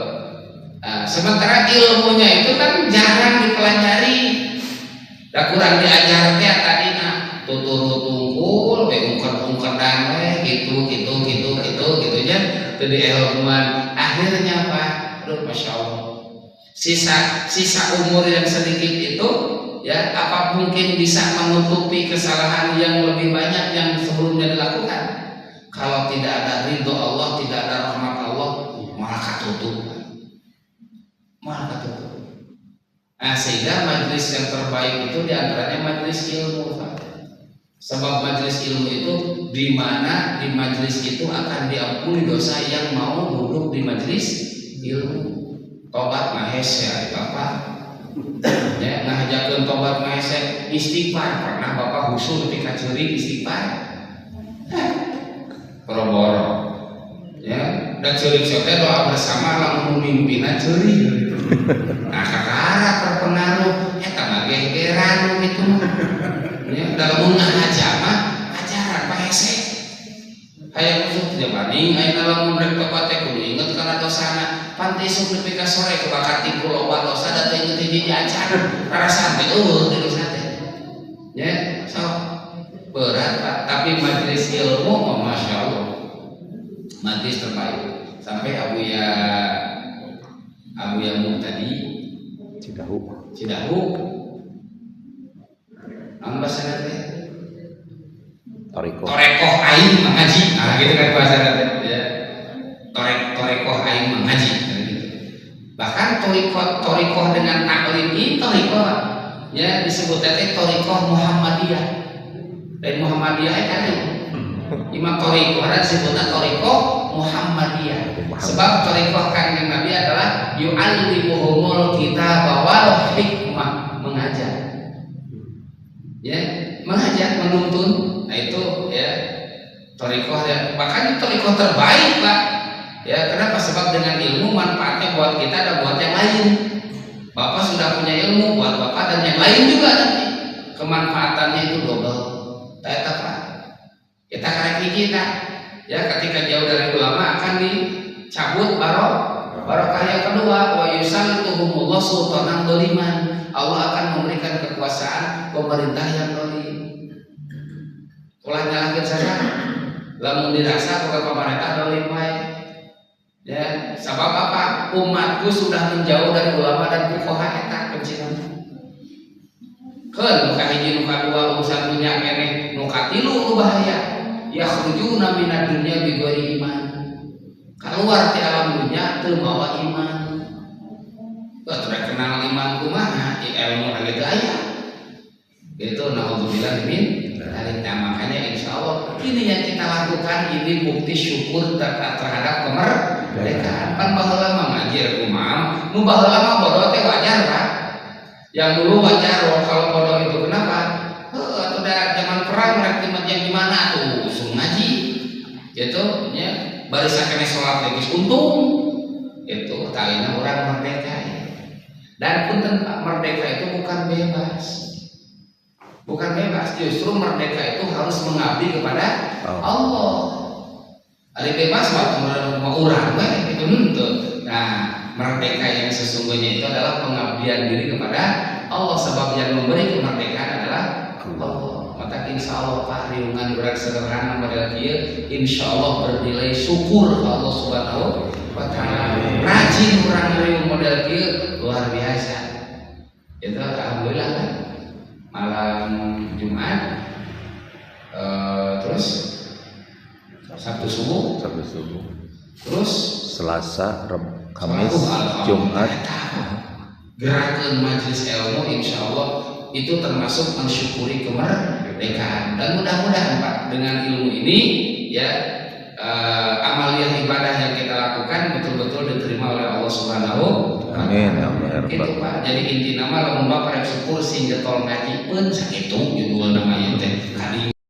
Nah, sementara ilmunya itu kan jarang dipelajari. Da kurang diajar teh tadina tutur tungkul we ungker-ungkeran we gitu nya teu dielmuan. Akhirnya apa? Aduh masyaallah. Sisa umur yang sedikit itu ya apa mungkin bisa menutupi kesalahan yang lebih banyak yang sebelumnya dilakukan? Kalau tidak ada ridho Allah, tidak ada rahmat Allah, malah katutup. Nah, sehingga majelis yang terbaik itu diantaranya majelis ilmu, Pak. Sebab majelis ilmu itu di mana di majelis itu akan diampuni dosa yang mau duduk di majelis ilmu. Tobat mahes ya, Bapak. Ya, ngajakeun tobat mahes istighfar. Pernah Bapak husul ketika ceri istighfar? Boro-boro. Ya, dan ceri teh doa bersama lamun mimpina ceri. Nah, kakara terpengaruh eta ngagegeran gitu. Ya, dalam ngajar mah ajaran pahese. Hayang usuk teh banding ayeuna lamun rek tobat teh kudu inget kana dosana. Panti isuk nepi ka sore kebakat tipu loba dosa da teu inget hiji acan. Rarasan teh di dosa teh. Ya, so berat Pak, tapi majelis ilmu oh, masyaallah. Majelis terbaik. Sampai Abuya Muhtadi Cidahu namun bahasa teh Torekoh aing mengaji. Nah gitu kan bahasa teh ya. Torekoh aing mengaji gitu. Bahkan Torekoh dengan taklim ini Torekoh ya disebut teh Torekoh Muhammadiyah. Dan Muhammadiyah kan Imam Torekoh ada disebutnya Torekoh Muhammadiyah. Sebab Torekoh Kanjeng Nabi adalah yu'allimuhumul kitab wal hikmah, mengajar. Ya, mengajar, menuntun. Nah itu ya Torekoh ya. Bahkan Torekoh terbaik, Pak. Ya, kenapa? Sebab dengan ilmu manfaatnya buat kita dan buat yang lain. Bapak sudah punya ilmu buat Bapak dan yang lain juga nanti. Kemanfaatannya itu double. Eta Pak. Kita karek kita. Ya, ketika jauh dari ulama akan dicabut barokah yang kedua wa yusalituhumullah sultanan doliman. Allah akan memberikan kekuasaan pemerintah yang dolim. Ulah nyalakeun saja. Lamun dirasa ke pemerintah dolim wae. Ya, sebab apa? Umatku sudah menjauh dari ulama dan fuqaha eta pencinan. Keun nu kahiji nu kadua urusan dunya keneh, nu katilu bahaya. Yakhrujuna minad dunya bi ghairi iman. Keluar di alam dunia teu mawa iman. Teu kenal iman kumaha, ilmu lagi teu aya. Itu naudzubillah min dzalik. Makanya insyaallah ini yang kita lakukan ini bukti syukur terhadap kemerdekaan. Pan baheula mah ngaji kumaha, nu baheula mah bodoh teh wajar, Pak. Yang dulu wajar kalau bodoh itu kenapa? Atuh da zaman perang rek yang gimana tuh usung ngaji. Gitu ya. Barisan kena sholat lagi untung itu talina orang merdeka ya. Dan punten Pak, merdeka itu bukan bebas, justru merdeka itu harus mengabdi kepada Allah. Ada bebas waktu mau orang itu nuntut. Nah merdeka yang sesungguhnya itu adalah pengabdian diri kepada Allah, sebab yang memberi kemerdekaan adalah Allah. Maka insya Allah Pak riungan berat sederhana model kieu insya Allah bernilai syukur Allah Subhanahu wa Ta'ala. Rajin orang riung model kieu luar biasa. Itu alhamdulillah kan malam Jumat terus Sabtu subuh terus Selasa Kamis Jumat gerakan majelis ilmu insya Allah itu termasuk mensyukuri kemerdekaan. Dan mudah-mudahan Pak dengan ilmu ini ya amaliyah ibadah yang kita lakukan betul-betul diterima oleh Allah Subhanahu wa Ta'ala. Amin. Gitu Pak. Jadi inti nama lamun Bapak rek syukur sing getol ngaji pun sakitu judul namanya teh.